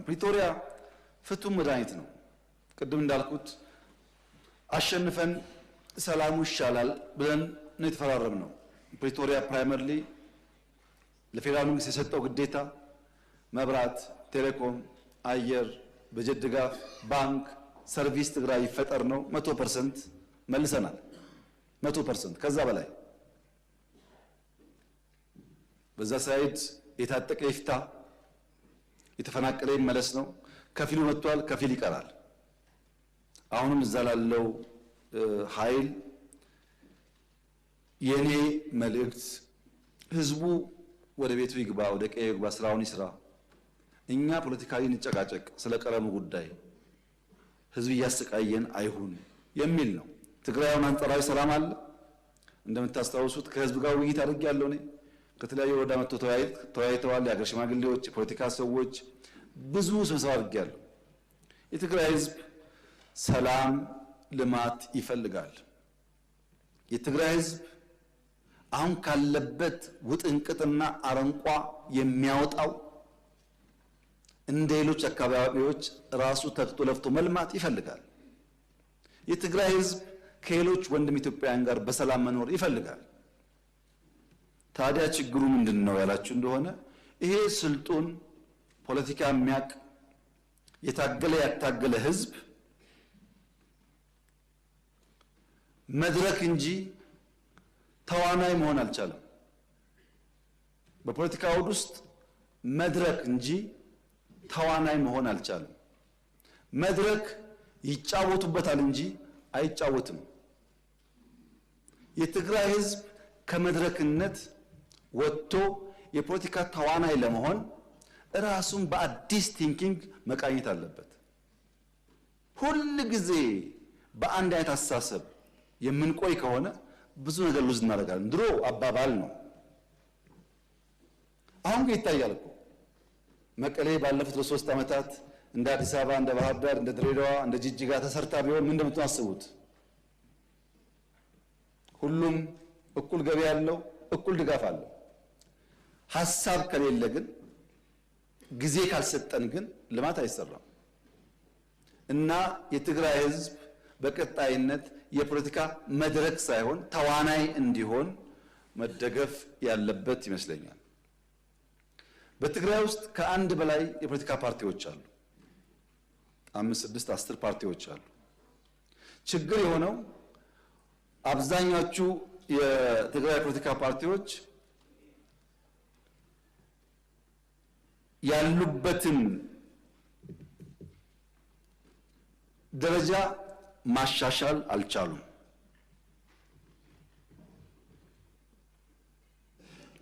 ፕሪቶሪያ ፍቱን መድኃኒት ነው። ቅድም እንዳልኩት አሸንፈን ሰላሙ ይሻላል ብለን ነው የተፈራረምነው። ፕሪቶሪያ ፕራይመሪሊ ለፌዴራል መንግስት የሰጠው ግዴታ መብራት፣ ቴሌኮም፣ አየር፣ በጀት ድጋፍ፣ ባንክ፣ ሰርቪስ ትግራይ ይፈጠር ነው። 100% መልሰናል። 100% ከዛ በላይ በዛ ሳይድ የታጠቀ ይፍታ፣ የተፈናቀለ ይመለስ ነው። ከፊሉ መጥቷል፣ ከፊል ይቀራል። አሁንም እዛ ላለው ኃይል የኔ መልእክት ህዝቡ ወደ ቤቱ ይግባ፣ ወደ ቀዬ ይግባ፣ ስራውን ይስራ። እኛ ፖለቲካሊ እንጨቃጨቅ ስለ ቀለሙ ጉዳይ ህዝብ እያሰቃየን አይሁን የሚል ነው። ትግራይውን አንጻራዊ ሰላም አለ። እንደምታስታውሱት ከህዝብ ጋር ውይይት አድርጌያለሁ። እኔ ከተለያዩ ወረዳ መጥቶ ተወያይተዋል። የሀገር ሽማግሌዎች፣ የፖለቲካ ሰዎች ብዙ ስብሰባ አድርጌያለሁ። የትግራይ ህዝብ ሰላም፣ ልማት ይፈልጋል። የትግራይ ህዝብ አሁን ካለበት ውጥንቅጥና አረንቋ የሚያወጣው እንደ ሌሎች አካባቢዎች ራሱ ተግቶ ለፍቶ መልማት ይፈልጋል። የትግራይ ህዝብ ከሌሎች ወንድም ኢትዮጵያውያን ጋር በሰላም መኖር ይፈልጋል። ታዲያ ችግሩ ምንድነው ያላችሁ እንደሆነ ይሄ ስልጡን ፖለቲካ የሚያቅ የታገለ ያታገለ ህዝብ መድረክ እንጂ ተዋናይ መሆን አልቻለም። በፖለቲካ አውድ ውስጥ መድረክ እንጂ ተዋናይ መሆን አልቻለም። መድረክ ይጫወቱበታል እንጂ አይጫወትም። የትግራይ ህዝብ ከመድረክነት ወጥቶ የፖለቲካ ተዋናይ ለመሆን ራሱን በአዲስ ቲንኪንግ መቃኘት አለበት። ሁል ጊዜ በአንድ አይነት አስተሳሰብ የምንቆይ ከሆነ ብዙ ነገር ሉዝ እናደርጋለን። ድሮ አባባል ነው፣ አሁን ግን ይታያል እኮ። መቀሌ ባለፉት ለ3 ዓመታት እንደ አዲስ አበባ፣ እንደ ባህር ዳር፣ እንደ ድሬዳዋ፣ እንደ ጅጅጋ ተሰርታ ቢሆን ምን እንደምታስቡት? ሁሉም እኩል ገቢ ያለው፣ እኩል ድጋፍ አለው። ሐሳብ ከሌለ ግን ጊዜ ካልሰጠን ግን ልማት አይሰራም። እና የትግራይ ህዝብ በቀጣይነት የፖለቲካ መድረክ ሳይሆን ተዋናይ እንዲሆን መደገፍ ያለበት ይመስለኛል። በትግራይ ውስጥ ከአንድ በላይ የፖለቲካ ፓርቲዎች አሉ። 5፣ 6፣ 10 ፓርቲዎች አሉ። ችግር የሆነው አብዛኛዎቹ የትግራይ ፖለቲካ ፓርቲዎች ያሉበትን ደረጃ ማሻሻል አልቻሉም።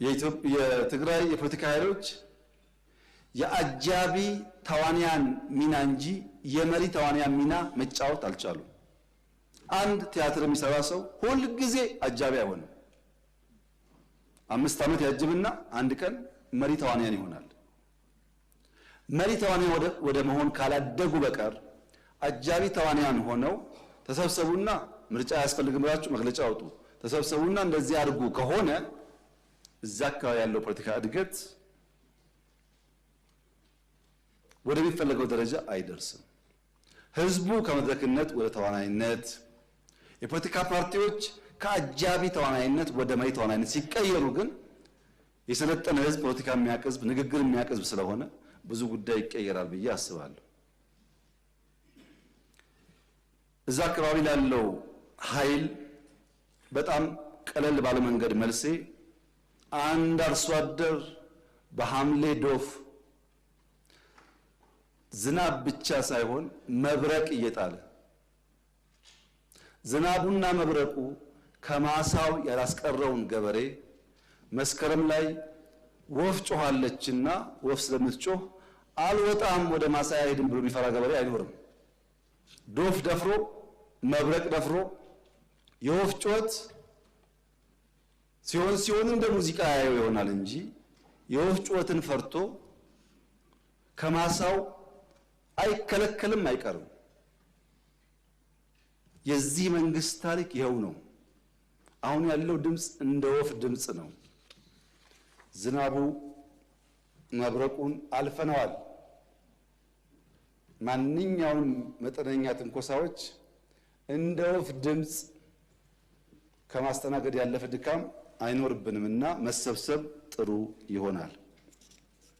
የትግራይ የፖለቲካ ኃይሎች የአጃቢ ተዋንያን ሚና እንጂ የመሪ ተዋንያን ሚና መጫወት አልቻሉም። አንድ ቲያትር የሚሰራ ሰው ሁል ጊዜ አጃቢ አይሆንም። 5 ዓመት ያጅብና አንድ ቀን መሪ ተዋንያን ይሆናል። መሪ ተዋንያን ወደ መሆን ካላደጉ በቀር አጃቢ ተዋንያን ሆነው ተሰብሰቡና ምርጫ ያስፈልግም ብላችሁ መግለጫ አውጡ፣ ተሰብሰቡና እንደዚህ አድርጉ ከሆነ እዛ አካባቢ ያለው ፖለቲካ እድገት ወደሚፈለገው ደረጃ አይደርስም። ህዝቡ ከመድረክነት ወደ ተዋናይነት፣ የፖለቲካ ፓርቲዎች ከአጃቢ ተዋናይነት ወደ መሪ ተዋናይነት ሲቀየሩ ግን የሰለጠነ ህዝብ፣ ፖለቲካ የሚያቅዝብ፣ ንግግር የሚያቅዝብ ስለሆነ ብዙ ጉዳይ ይቀየራል ብዬ አስባለሁ። እዛ አካባቢ ላለው ኃይል በጣም ቀለል ባለ መንገድ መልሴ አንድ አርሶ አደር በሐምሌ ዶፍ ዝናብ ብቻ ሳይሆን መብረቅ እየጣለ ዝናቡና መብረቁ ከማሳው ያላስቀረውን ገበሬ መስከረም ላይ ወፍ ጮኻለችና ወፍ ስለምትጮህ አልወጣም ወደ ማሳ አይሄድም ብሎ የሚፈራ ገበሬ አይኖርም። ዶፍ ደፍሮ መብረቅ ደፍሮ የወፍ ጩኸት ሲሆን እንደ ሙዚቃ ያየው ይሆናል እንጂ የወፍ ጩኸትን ፈርቶ ከማሳው አይከለከልም፣ አይቀርም። የዚህ መንግስት ታሪክ ይኸው ነው። አሁን ያለው ድምፅ እንደ ወፍ ድምፅ ነው። ዝናቡ መብረቁን አልፈነዋል። ማንኛውም መጠነኛ ትንኮሳዎች እንደ ወፍ ድምፅ ከማስተናገድ ያለፈ ድካም አይኖርብንምና መሰብሰብ ጥሩ ይሆናል።